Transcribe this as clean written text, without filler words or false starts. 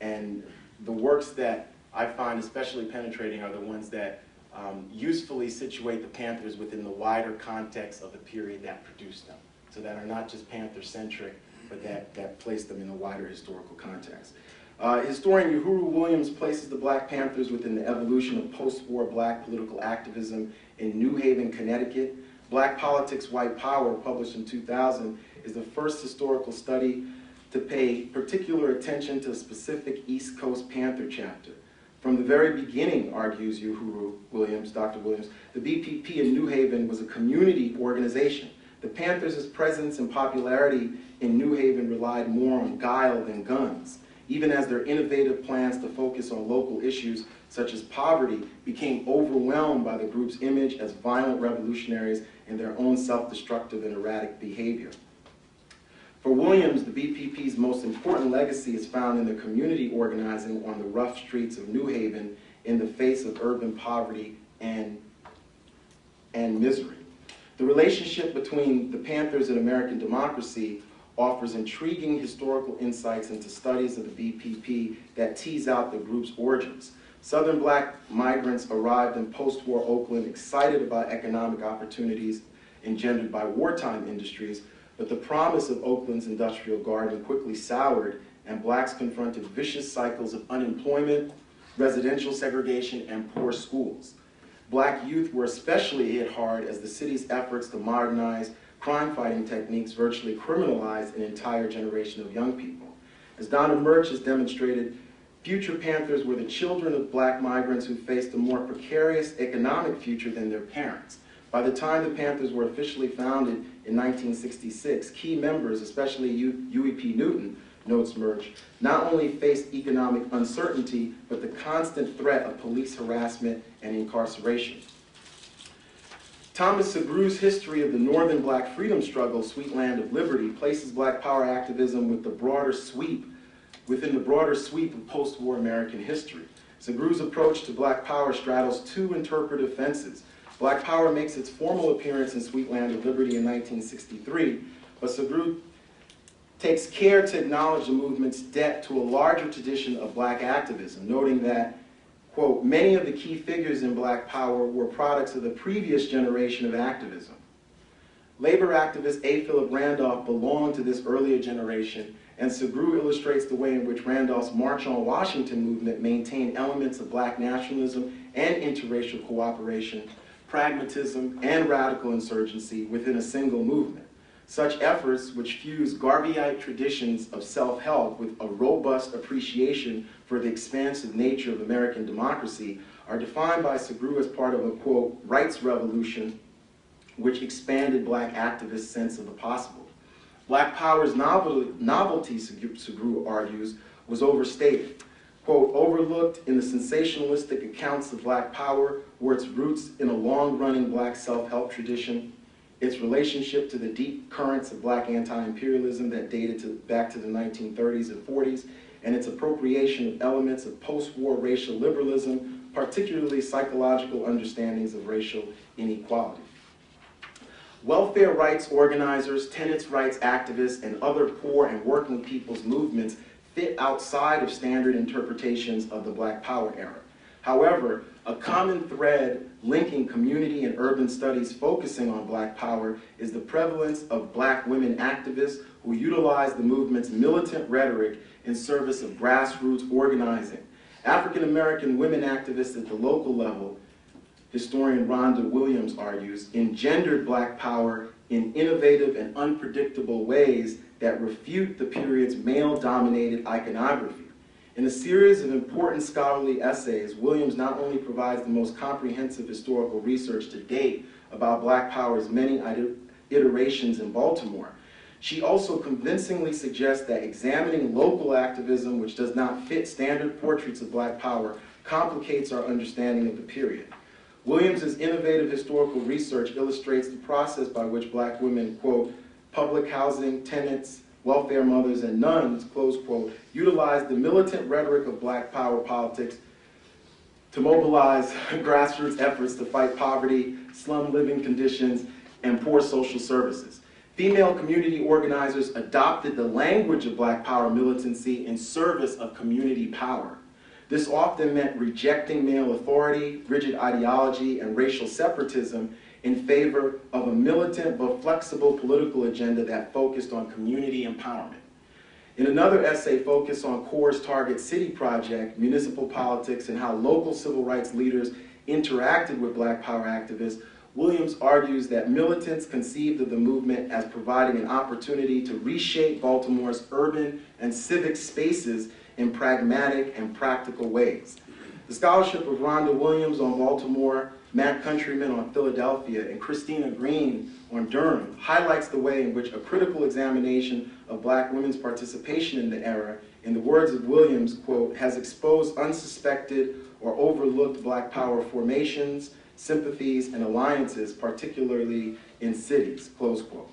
And the works that I find especially penetrating are the ones that usefully situate the Panthers within the wider context of the period that produced them. So that are not just Panther-centric, but that place them in a wider historical context. Historian Uhuru Williams places the Black Panthers within the evolution of post-war Black political activism in New Haven, Connecticut. Black Politics, White Power, published in 2000, is the first historical study to pay particular attention to a specific East Coast Panther chapter. From the very beginning, argues Uhuru Williams, Dr. Williams, the BPP in New Haven was a community organization. The Panthers' presence and popularity in New Haven relied more on guile than guns, even as their innovative plans to focus on local issues such as poverty became overwhelmed by the group's image as violent revolutionaries and their own self-destructive and erratic behavior. For Williams, the BPP's most important legacy is found in their community organizing on the rough streets of New Haven in the face of urban poverty and misery. The relationship between the Panthers and American democracy offers intriguing historical insights into studies of the BPP that tease out the group's origins. Southern Black migrants arrived in post-war Oakland excited about economic opportunities engendered by wartime industries, but the promise of Oakland's industrial garden quickly soured, and Blacks confronted vicious cycles of unemployment, residential segregation, and poor schools. Black youth were especially hit hard as the city's efforts to modernize crime-fighting techniques virtually criminalized an entire generation of young people. As Donna Murch has demonstrated, future Panthers were the children of Black migrants who faced a more precarious economic future than their parents. By the time the Panthers were officially founded in 1966, key members, especially Huey P. Newton, notes Murch, not only faced economic uncertainty, but the constant threat of police harassment and incarceration. Thomas Segru's history of the Northern Black freedom struggle, Sweet Land of Liberty, places Black power activism within the broader sweep of post-war American history. Segru's approach to Black power straddles two interpretive fences. Black power makes its formal appearance in Sweet Land of Liberty in 1963, but Segru takes care to acknowledge the movement's debt to a larger tradition of Black activism, noting that, quote, many of the key figures in Black power were products of the previous generation of activism. Labor activist A. Philip Randolph belonged to this earlier generation, and Segru illustrates the way in which Randolph's March on Washington movement maintained elements of Black nationalism and interracial cooperation, pragmatism, and radical insurgency within a single movement. Such efforts, which fuse Garveyite traditions of self-help with a robust appreciation for the expansive nature of American democracy, are defined by Segru as part of a, quote, rights revolution which expanded Black activists' sense of the possible. Black power's novelty, Segru argues, was overstated. Quote, overlooked in the sensationalistic accounts of Black power were its roots in a long-running Black self-help tradition, its relationship to the deep currents of Black anti-imperialism that dated back to the 1930s and 40s, and its appropriation of elements of post-war racial liberalism, particularly psychological understandings of racial inequality. Welfare rights organizers, tenants' rights activists, and other poor and working people's movements fit outside of standard interpretations of the Black Power era. However, a common thread linking community and urban studies focusing on Black power is the prevalence of Black women activists who utilize the movement's militant rhetoric in service of grassroots organizing. African American women activists at the local level, historian Rhonda Williams argues, engendered Black power in innovative and unpredictable ways that refute the period's male-dominated iconography. In a series of important scholarly essays, Williams not only provides the most comprehensive historical research to date about Black power's many iterations in Baltimore, she also convincingly suggests that examining local activism, which does not fit standard portraits of Black power, complicates our understanding of the period. Williams's innovative historical research illustrates the process by which Black women, quote, public housing, tenants, welfare mothers, and nuns, close quote, utilized the militant rhetoric of Black power politics to mobilize grassroots efforts to fight poverty, slum living conditions, and poor social services. Female community organizers adopted the language of Black Power militancy in service of community power. This often meant rejecting male authority, rigid ideology, and racial separatism in favor of a militant but flexible political agenda that focused on community empowerment. In another essay focused on CORE's Target City project, Municipal Politics and How Local Civil Rights Leaders Interacted with Black Power Activists, Williams argues that militants conceived of the movement as providing an opportunity to reshape Baltimore's urban and civic spaces in pragmatic and practical ways. The scholarship of Rhonda Williams on Baltimore, Matt Countryman on Philadelphia, and Christina Green on Durham highlights the way in which a critical examination of Black women's participation in the era, in the words of Williams, quote, has exposed unsuspected or overlooked Black Power formations, sympathies, and alliances, particularly in cities, close quote.